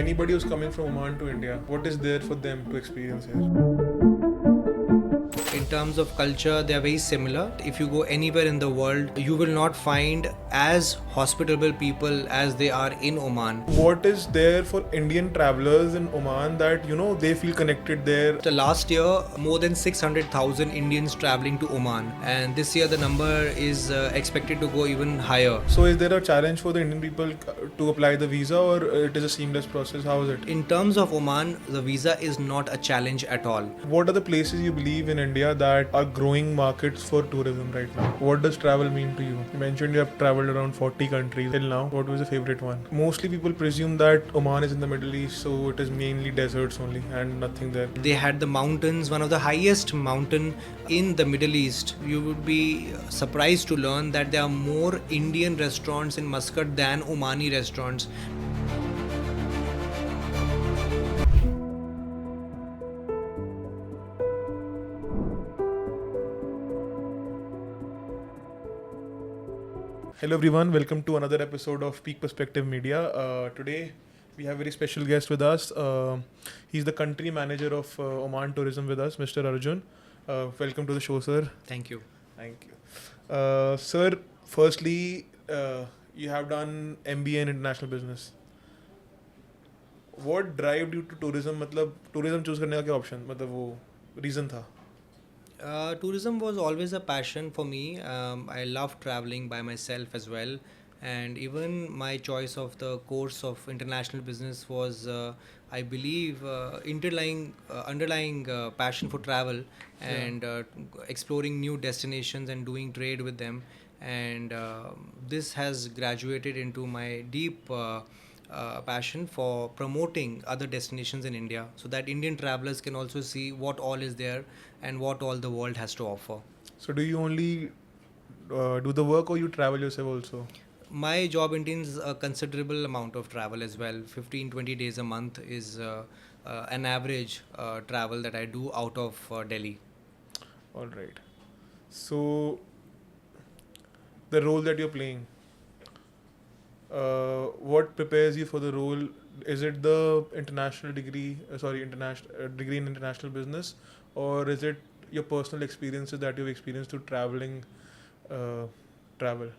anybody who's coming from Oman to India, what is there for them to experience here? In terms of culture, they are very similar. If you go anywhere in the world, you will not find as hospitable people as they are in Oman. What is there for Indian travelers in Oman that they feel connected there? The last year, more than 600,000 Indians traveling to Oman, and this year the number is expected to go even higher. So is there a challenge for the Indian people to apply the visa, or it is a seamless process? How is it? In terms of Oman, the visa is not a challenge at all. What are the places you believe in India that are growing markets for tourism right now? What does travel mean to you? You mentioned you have traveled around 40 countries till now. What was your favorite one? Mostly people presume that Oman is in the Middle East, so it is mainly deserts only and nothing there. They had the mountains, one of the highest mountain in the Middle East. You would be surprised to learn that there are more Indian restaurants in Muscat than Omani restaurants. Hello everyone, welcome to another episode of Peak Perspective Media. Today we have a very special guest with us. He's the country manager of Oman Tourism with us, Mr. Arjun. Welcome to the show, sir. Thank you. Thank you. Sir, firstly, you have done MBA in International Business. What drive you to tourism? मतलब tourism choose करने का क्या option? मतलब वो reason था? Tourism was always a passion for me. I love traveling by myself as well, and even my choice of the course of international business was, I believe, underlying passion for travel and exploring new destinations and doing trade with them. And this has graduated into my deep passion for promoting other destinations in India, so that Indian travelers can also see what all is there and what all the world has to offer. So do you only do the work, or you travel yourself also? My job entails a considerable amount of travel as well. 15-20 days a month is an average travel that I do out of Delhi. All right. So the role that you're playing, what prepares you for the role? Is it the international degree, international degree in international business, or is it your personal experiences that you've experienced through travel?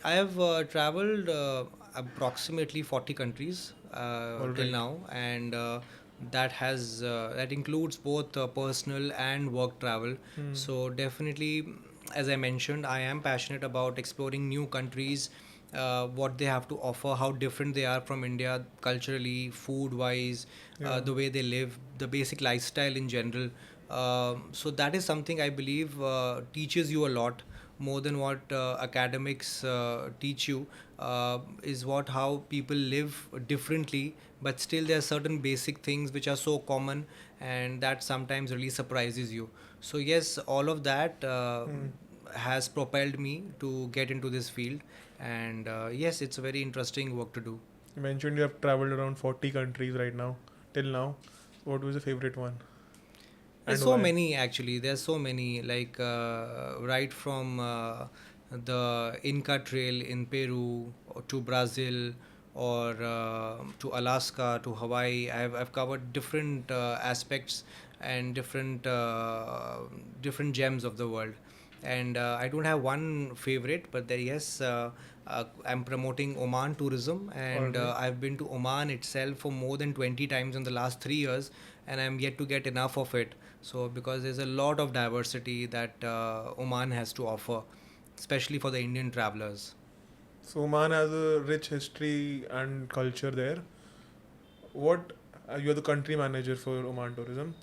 I have traveled approximately 40 countries till Alright. now, and that includes both personal and work travel. So definitely, as I mentioned, I am passionate about exploring new countries, what they have to offer, how different they are from India culturally, food-wise, the way they live, the basic lifestyle in general. So that is something I believe teaches you a lot more than what academics teach you. Is what how people live differently, but still there are certain basic things which are so common, and that sometimes really surprises you. So yes, all of that has propelled me to get into this field, and yes, it's a very interesting work to do. You mentioned you have traveled around 40 countries right now, till now. What was your favorite one? There's And so why? many actually. There's so many, like right from the Inca Trail in Peru to Brazil, or to Alaska to Hawaii. I've covered different aspects and different gems of the world. And I don't have one favorite, but there, yes, I'm promoting Oman tourism, and Alright. I've been to Oman itself for more than 20 times in the last 3 years, and I'm yet to get enough of it. So because there's a lot of diversity that Oman has to offer, especially for the Indian travelers. So Oman has a rich history and culture there. What You're the country manager for Oman Tourism.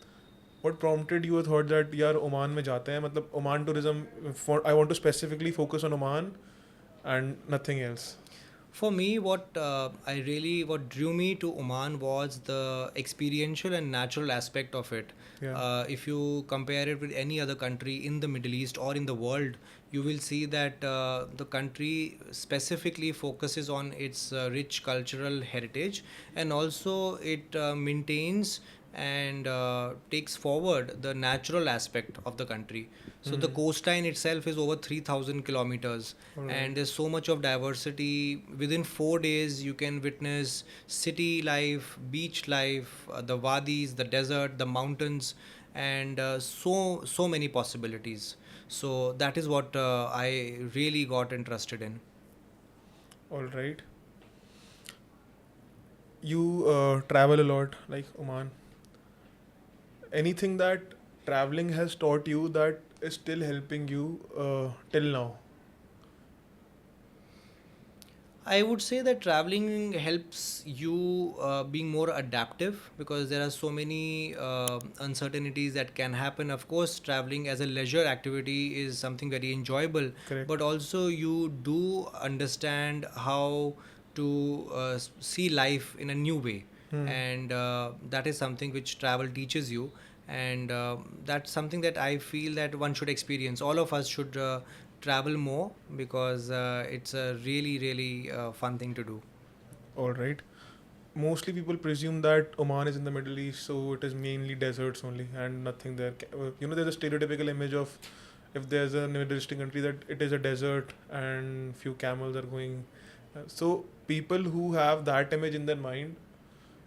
What prompted you a thought that यार Oman में जाते हैं, मतलब Oman Tourism, for I want to specifically focus on Oman and nothing else? For me, what drew me to Oman was the experiential and natural aspect of it. Yeah. If you compare it with any other country in the Middle East or in the world, you will see that the country specifically focuses on its rich cultural heritage, and also it maintains and takes forward the natural aspect of the country. So the coastline itself is over 3,000 kilometers, and there's so much of diversity. Within 4 days, you can witness city life, beach life, the wadis, the desert, the mountains, and so many possibilities. So that is what I really got interested in. All right. You travel a lot, like Oman. Anything that traveling has taught you that is still helping you till now? I would say that traveling helps you being more adaptive, because there are so many uncertainties that can happen. Of course, traveling as a leisure activity is something very enjoyable, Correct. but also you do understand how to see life in a new way, and that is something which travel teaches you, and that's something that I feel that one should experience. All of us should travel more, because it's a really fun thing to do. All right. Mostly people presume that Oman is in the Middle East, so it is mainly deserts only and nothing there. There's a stereotypical image of if there's a Middle Eastern country that it is a desert and few camels are going. So people who have that image in their mind,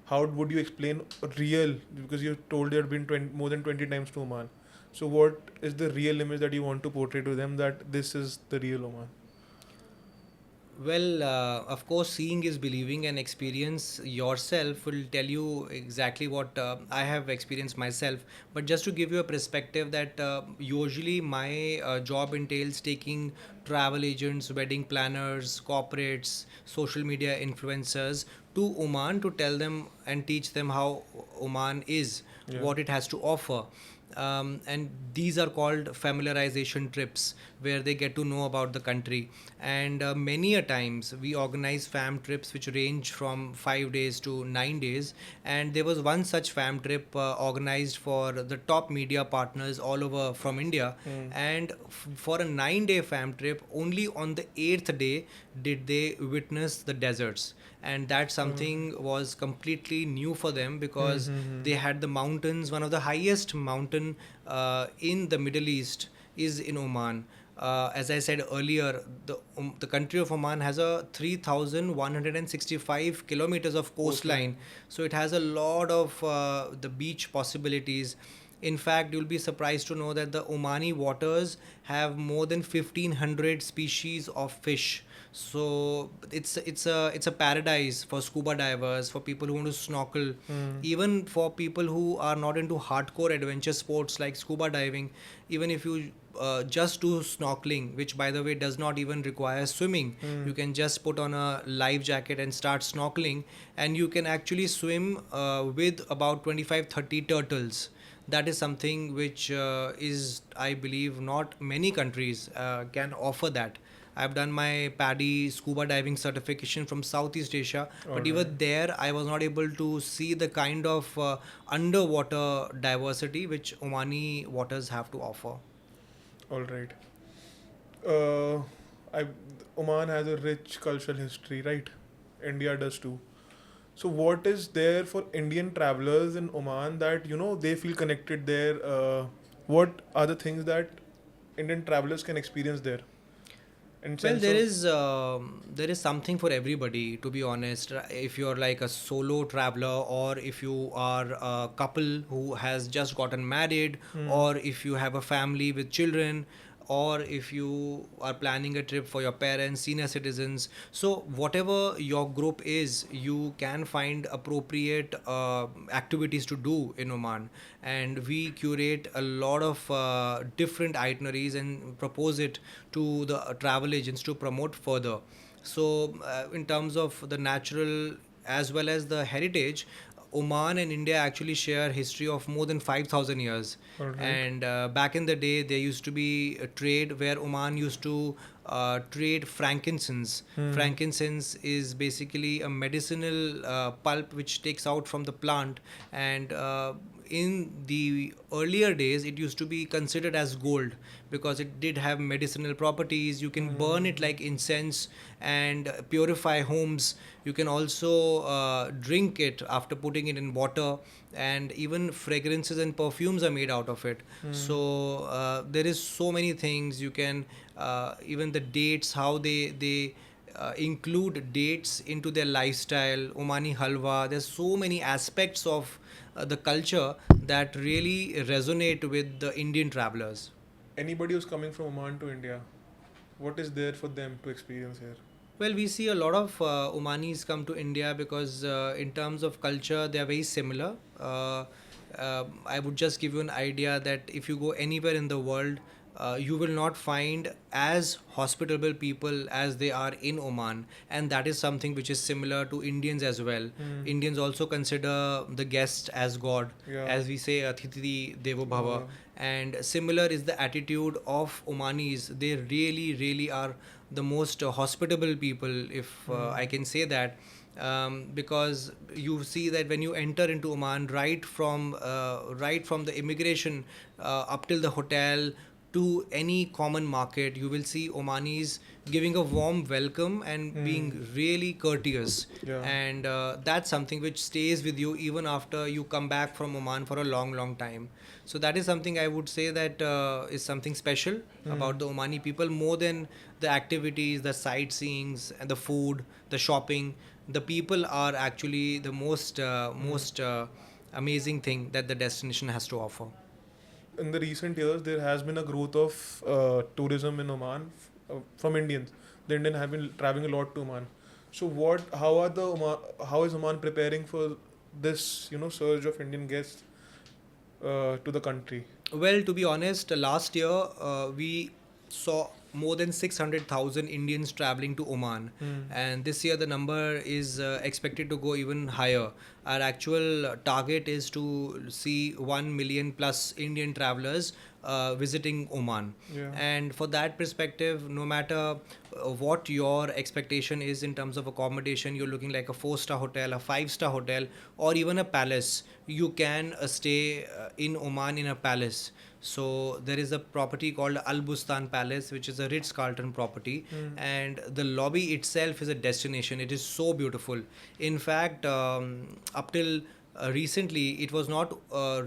how would you explain real? Because you told you had been more than 20 times to Oman. So what is the real image that you want to portray to them that this is the real Oman? Well, of course, seeing is believing, and experience yourself will tell you exactly what I have experienced myself. But just to give you a perspective, that usually my job entails taking travel agents, wedding planners, corporates, social media influencers to Oman to tell them and teach them how Oman is, Yeah. what it has to offer. And these are called familiarization trips, where they get to know about the country. And many a times we organize fam trips which range from 5 days to 9 days, and there was one such fam trip organized for the top media partners all over from India. And for a 9-day fam trip, only on the 8th day did they witness the deserts, and that something was completely new for them, because they had the mountains. One of the highest mountain in the Middle East is in Oman. As I said earlier, the country of Oman has a 3,165 kilometers of coastline, so it has a lot of the beach possibilities. In fact, you'll be surprised to know that the Omani waters have more than 1,500 species of fish. So it's a paradise for scuba divers, for people who want to snorkel, even for people who are not into hardcore adventure sports like scuba diving. Even if you just do snorkeling, which by the way does not even require swimming, you can just put on a life jacket and start snorkeling, and you can actually swim with about 25-30 turtles. That is something which is, I believe, not many countries can offer that. I've done my PADI scuba diving certification from Southeast Asia, but even there, I was not able to see the kind of underwater diversity which Omani waters have to offer. All right. Uh, I, Oman has a rich cultural history, right? India does too. So, what is there for Indian travelers in Oman that they feel connected there? What are the things that Indian travelers can experience there? In Well, sense of there is something for everybody. To be honest, if you're like a solo traveler, or if you are a couple who has just gotten married, or if you have a family with children, or if you are planning a trip for your parents, senior citizens. So whatever your group is, you can find appropriate activities to do in Oman, and we curate a lot of different itineraries and propose it to the travel agents to promote further. So in terms of the natural as well as the heritage, Oman and India actually share history of more than 5,000 years. all right, And back in the day, there used to be a trade where Oman used to trade frankincense. Frankincense is basically a medicinal pulp which takes out from the plant, and in the earlier days, it used to be considered as gold because it did have medicinal properties. You can burn it like incense and purify homes. You can also drink it after putting it in water, and even fragrances and perfumes are made out of it. So there is so many things you can, even the dates, how they include dates into their lifestyle, Omani halwa. There's so many aspects of the culture that really resonate with the Indian travelers. Anybody who's coming from Oman to India, what is there for them to experience here? Well, we see a lot of Omanis come to India because, in terms of culture, they are very similar. I would just give you an idea that if you go anywhere in the world, you will not find as hospitable people as they are in Oman, and that is something which is similar to Indians as well. Indians also consider the guest as God, Yeah. as we say, Athithi Devo Bhava. Yeah. And similar is the attitude of Omanis. They really, really are the most hospitable people, if I can say that. Because you see that when you enter into Oman, right from the immigration up till the hotel to any common market, you will see Omanis giving a warm welcome and being really courteous. Yeah. And that's something which stays with you even after you come back from Oman for a long, long time. So that is something I would say that is something special about the Omani people, more than the activities, the sightseeings, and the food, the shopping. The people are actually the most amazing thing that the destination has to offer. In the recent years, there has been a growth of tourism in Oman from Indians. The Indians have been traveling a lot to Oman. So, how is Oman preparing for this, surge of Indian guests to the country? Well, to be honest, last year we saw more than 600,000 Indians traveling to Oman, and this year the number is expected to go even higher. Our actual target is to see 1 million plus Indian travelers visiting Oman. Yeah. And for that perspective, no matter what your expectation is in terms of accommodation, you're looking like a 4-star hotel, a 5-star hotel, or even a palace. You can stay in Oman in a palace. So there is a property called Al Bustan Palace, which is a Ritz-Carlton property, and the lobby itself is a destination. It is so beautiful. In fact, up till recently, it was not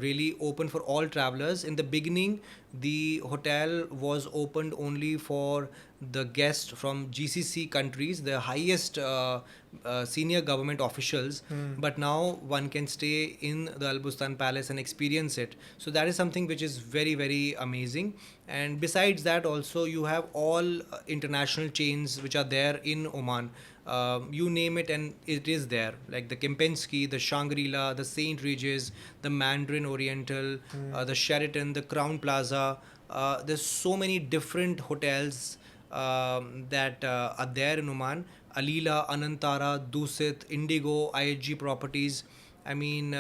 really open for all travelers. In the beginning, the hotel was opened only for the guests from GCC countries, the highest senior government officials. But now one can stay in the Al Bustan Palace and experience it. So that is something which is very, very amazing. And besides that, also you have all international chains which are there in Oman. You name it and it is there, like the Kempinski, the Shangri-La, the St. Regis, the Mandarin Oriental, the Sheraton, the Crown Plaza. There's so many different hotels that are there in Oman. Alila, Anantara, Dusit, Indigo, IHG properties. I mean,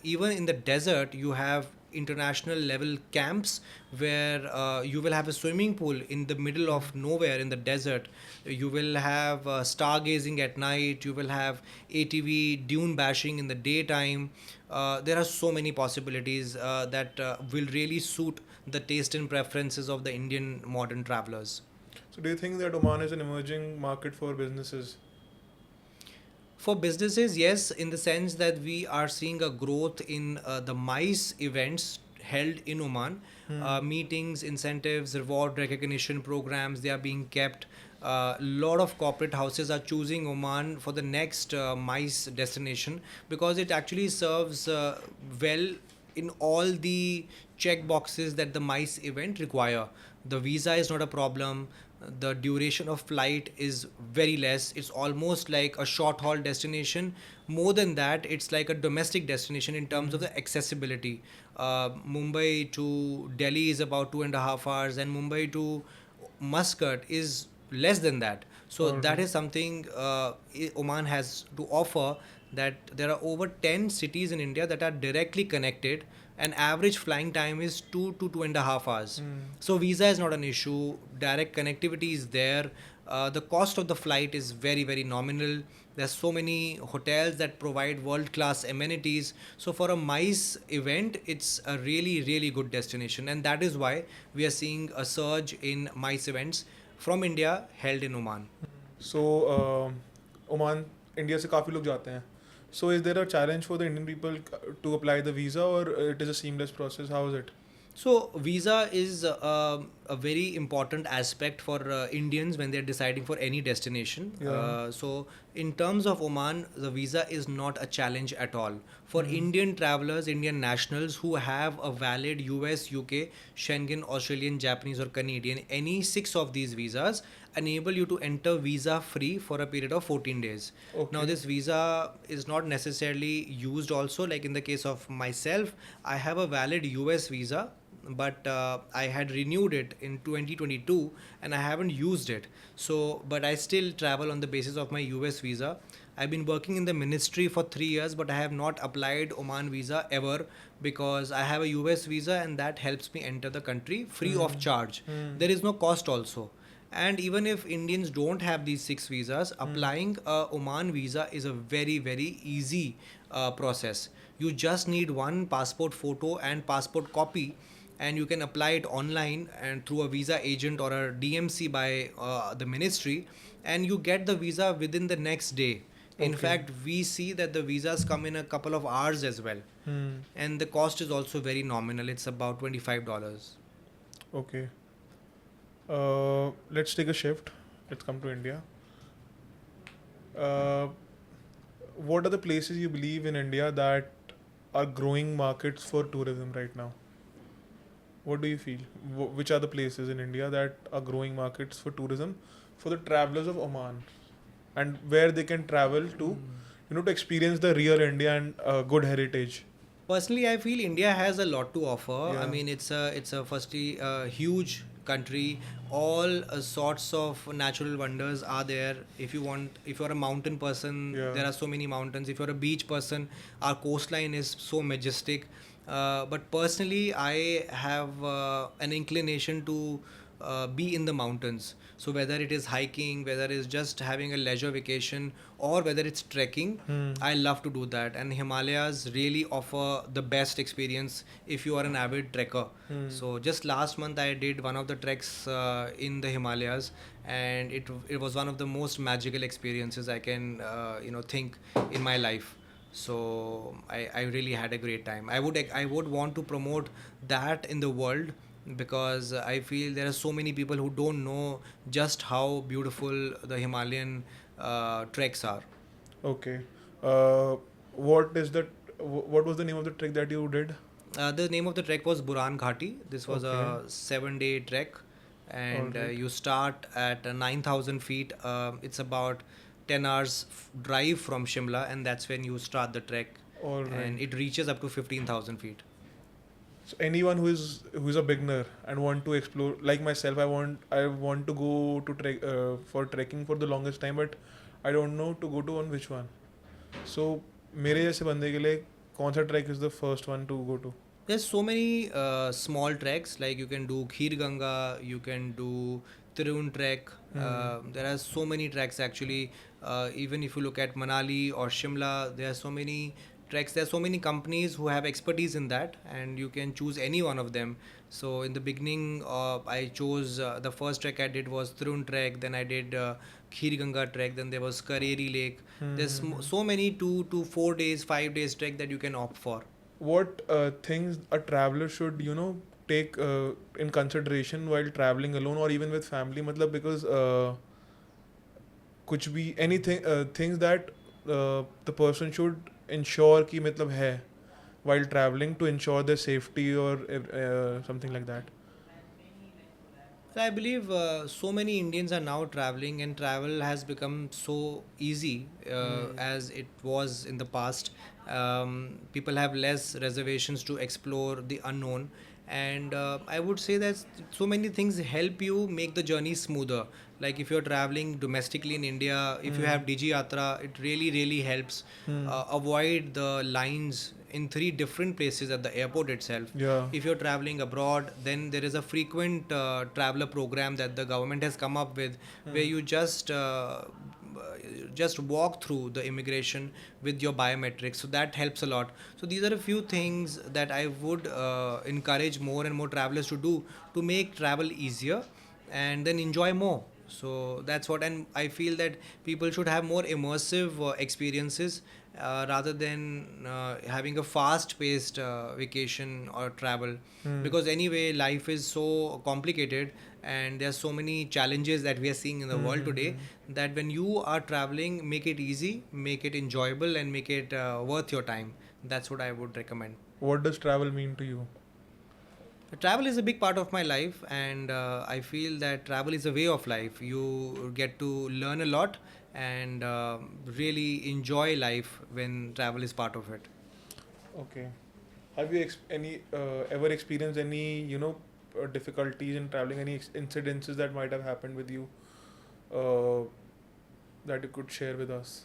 even in the desert, you have international level camps where you will have a swimming pool in the middle of nowhere in the desert. You will have stargazing at night. You will have ATV dune bashing in the daytime. There are so many possibilities that will really suit the taste and preferences of the Indian modern travelers. So, do you think that Oman is an emerging market for businesses? For businesses, yes, in the sense that we are seeing a growth in the MICE events held in Oman. Meetings, incentives, reward recognition programs, they are being kept. A lot of corporate houses are choosing Oman for the next MICE destination because it actually serves well in all the check boxes that the MICE event require. The visa is not a problem. The duration of flight is very less. It's almost like a short haul destination. More than that, it's like a domestic destination in terms of the accessibility. Mumbai to Delhi is about 2.5 hours, and Mumbai to Muscat is less than that. So that is something Oman has to offer, that there are over 10 cities in India that are directly connected, and average flying time is 2 to 2.5 hours. So visa is not an issue. Direct connectivity is there. the cost of the flight is very, very nominal. There's so many hotels that provide world class amenities. So for a MICE event, it's a really, really good destination. And that is why we are seeing a surge in MICE events from India held in Oman. So Oman, India से काफ़ी लोग जाते हैं. So is there a challenge for the Indian people to apply the visa, or it is a seamless process? How is it? So, visa is a very important aspect for Indians when they're deciding for any destination. Yeah. So, in terms of Oman, the visa is not a challenge at all. For Indian travelers, Indian nationals who have a valid US, UK, Schengen, Australian, Japanese, or Canadian, any six of these visas enable you to enter visa free for a period of 14 days. Okay. Now, this visa is not necessarily used also, like in the case of myself, I have a valid US visa, but I had renewed it in 2022 and I haven't used it. So, but I still travel on the basis of my US visa. I've been working in the ministry for 3 years, but I have not applied Oman visa ever because I have a US visa and that helps me enter the country free of charge. There is no cost also. And even if Indians don't have these six visas, applying a Oman visa is a very, very easy process. You just need one passport photo and passport copy, and you can apply it online and through a visa agent or a DMC by the ministry, and you get the visa within the next day. In Okay. fact, we see that the visas come in a couple of hours as well, and the cost is also very nominal. It's about $25. Okay. Let's take a shift. Let's come to India. Uh, what are the places you believe in India that are growing markets for tourism right now? What do you feel? Which are the places in India that are growing markets for tourism for the travelers of Oman, and where they can travel to, to experience the real India and good heritage? Personally, I feel India has a lot to offer. I Yeah. mean, it's a firstly huge country. All sorts of natural wonders are there. If you're a mountain person, Yeah. there are so many mountains. If you're a beach person, our coastline is so majestic. But personally, I have an inclination to be in the mountains. So whether it is hiking, whether it is just having a leisure vacation, or whether it's trekking, I love to do that. And Himalayas really offer the best experience if you are an avid trekker. So just last month I did one of the treks in the Himalayas, and it was one of the most magical experiences I can think in my life. So I really had a great time. I would want to promote that in the world because I feel there are so many people who don't know just how beautiful the Himalayan treks are. Okay. Uh, what is that? What was the name of the trek that you did? The name of the trek was Buran Ghati. This was a Okay. 7-day trek, and Alright. you start at 9,000 feet. It's about 10 hours drive from Shimla, and that's when you start the trek, All and right. it reaches up to 15,000 feet. So anyone who is a beginner and want to explore, like myself, I want to go to trek for trekking for the longest time, but I don't know to go to on which one. So मेरे जैसे बंदे के लिए कौन सा track is the first one to go to? There's so many small treks, like you can do Khir Ganga, you can do Tirun trek. There are so many treks actually. Even if you look at Manali or Shimla, there are so many treks. There are so many companies who have expertise in that, and you can choose any one of them. So in the beginning, I chose the first trek I did was Tirun trek. Then I did Khir Ganga trek. Then there was Kareri Lake. There's so many 2 to 4 days, 5 days trek that you can opt for. What things a traveler should take in consideration while traveling alone or even with family? मतलब because कुछ भी anything things that the person should ensure कि मतलब है while traveling to ensure their safety or something like that. I believe so many Indians are now traveling, and travel has become so easy as it was in the past. People have less reservations to explore the unknown, and I would say that so many things help you make the journey smoother. Like if you're traveling domestically in India, if you have Digi Yatra, it really, really helps avoid the lines in 3 different places at the airport itself. Yeah. If you're traveling abroad, then there is a frequent traveler program that the government has come up with, where you just walk through the immigration with your biometrics. So that helps a lot. So these are a few things that I would encourage more and more travelers to do to make travel easier and then enjoy more. So that's what, and I feel that people should have more immersive experiences rather than having a fast paced vacation or travel, because anyway life is so complicated and there's so many challenges that we are seeing in the world today, that when you are traveling, make it easy, make it enjoyable, and make it worth your time. That's what I would recommend. What does travel mean to you? Travel is a big part of my life, and I feel that travel is a way of life. You get to learn a lot and really enjoy life when travel is part of it. Okay. Have you ever experienced any difficulties in traveling? Any incidences that might have happened with you uh, that you could share with us?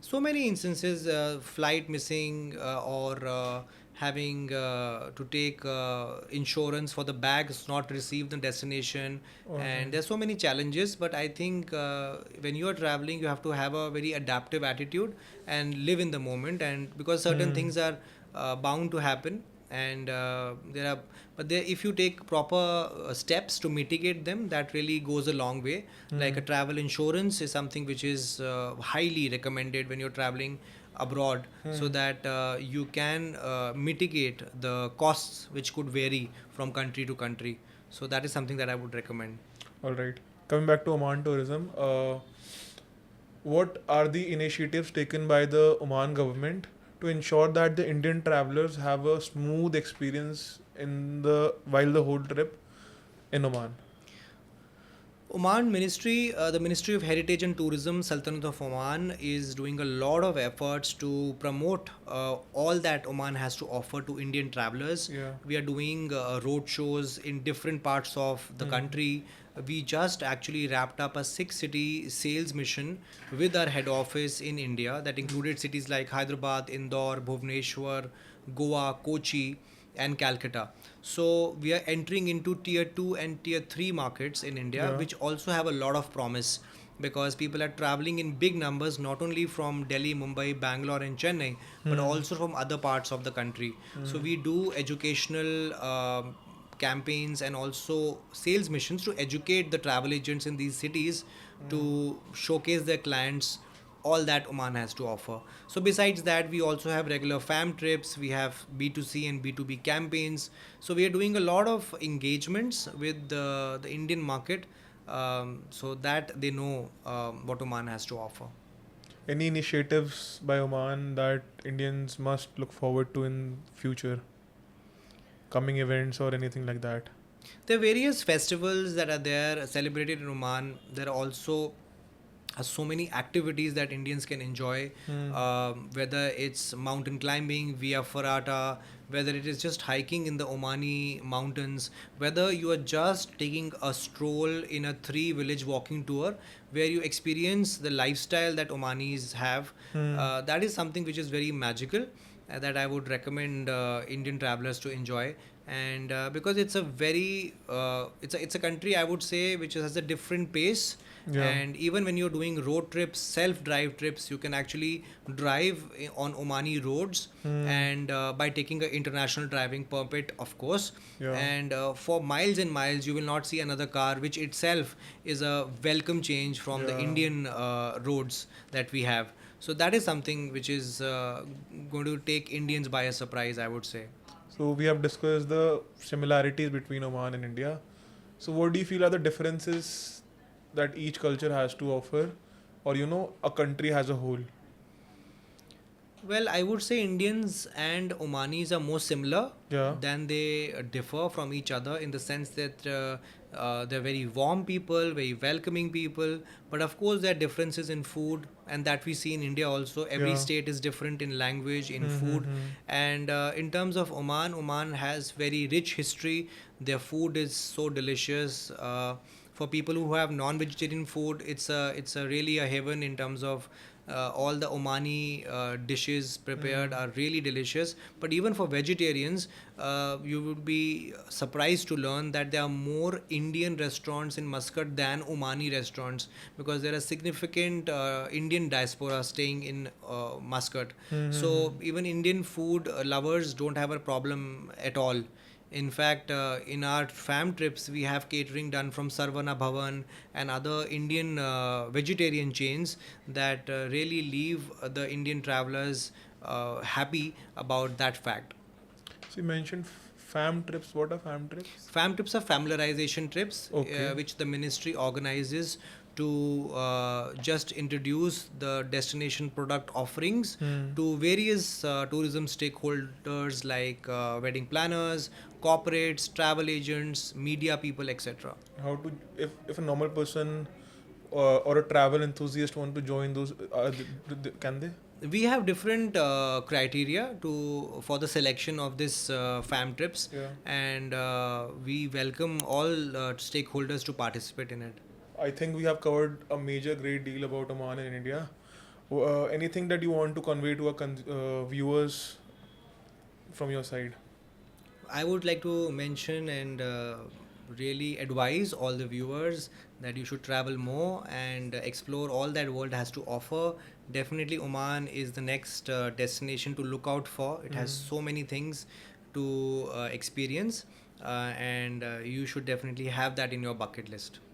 So many instances, flight missing, or having to take insurance for the bags not received in destination, and there's so many challenges. But I think when you are traveling, you have to have a very adaptive attitude and live in the moment, and because certain things are bound to happen, and there are, but there, if you take proper steps to mitigate them, that really goes a long way. Like a travel insurance is something which is highly recommended when you're traveling abroad, so that you can mitigate the costs which could vary from country to country. So that is something that I would recommend. All right. Coming back to Oman tourism, what are the initiatives taken by the Oman government to ensure that the Indian travelers have a smooth experience while the whole trip in Oman? Oman Ministry, the Ministry of Heritage and Tourism, Sultanate of Oman, is doing a lot of efforts to promote all that Oman has to offer to Indian travelers. Yeah. We are doing road shows in different parts of the country. We just actually wrapped up a 6 city sales mission with our head office in India that included cities like Hyderabad, Indore, Bhubaneswar, Goa, Kochi, and Calcutta. So we are entering into tier 2 and tier 3 markets in India, Yeah. which also have a lot of promise, because people are traveling in big numbers, not only from Delhi, Mumbai, Bangalore, and Chennai, but also from other parts of the country. So we do educational campaigns and also sales missions to educate the travel agents in these cities to showcase their clients all that Oman has to offer. So besides that, we also have regular fam trips, we have B2C and B2B campaigns. So we are doing a lot of engagements with the Indian market, so that they know what Oman has to offer. Any initiatives by Oman that Indians must look forward to in future? Coming events or anything like that? There are various festivals that are there celebrated in Oman. There are also so many activities that Indians can enjoy, whether it's mountain climbing via Farata, whether it is just hiking in the Omani mountains, whether you are just taking a stroll in a 3 village walking tour where you experience the lifestyle that Omanis have. That is something which is very magical, that I would recommend Indian travelers to enjoy. And because it's a very it's a country, I would say, which has a different pace. Yeah. And even when you're doing road trips, self-drive trips, you can actually drive on Omani roads, and by taking an international driving permit, of course. Yeah. And for miles and miles, you will not see another car, which itself is a welcome change from the Yeah. Indian roads that we have. So that is something which is going to take Indians by a surprise, I would say. So we have discussed the similarities between Oman and India. So what do you feel are the differences that each culture has to offer, or a country as a whole? Well, I would say Indians and Omanis are more similar Yeah. than they differ from each other, in the sense that they're very warm people, very welcoming people. But of course, there are differences in food, and that we see in India also. Every Yeah. state is different in language, in food. And in terms of Oman, Oman has very rich history. Their food is so delicious. For people who have non-vegetarian food, it's a really a heaven in terms of All the Omani dishes prepared are really delicious. But even for vegetarians, you would be surprised to learn that there are more Indian restaurants in Muscat than Omani restaurants, because there are significant Indian diaspora staying in Muscat. So even Indian food lovers don't have a problem at all. In fact, in our fam trips, we have catering done from Sarvana Bhavan and other Indian vegetarian chains that really leave the Indian travelers happy about that fact. So you mentioned fam trips. What are fam trips? Fam trips are familiarization trips, Okay. which the ministry organizes to just introduce the destination product offerings to various tourism stakeholders like wedding planners, corporates, travel agents, media people, etc. How to if a normal person or a travel enthusiast want to join those, can they? We have different criteria to for the selection of this fam trips, Yeah. and we welcome all stakeholders to participate in it. I think we have covered a major great deal about Oman and India. Anything that you want to convey to our viewers from your side? I would like to mention and really advise all the viewers that you should travel more and explore all that world has to offer. Definitely, Oman is the next destination to look out for. It has so many things to experience, and you should definitely have that in your bucket list.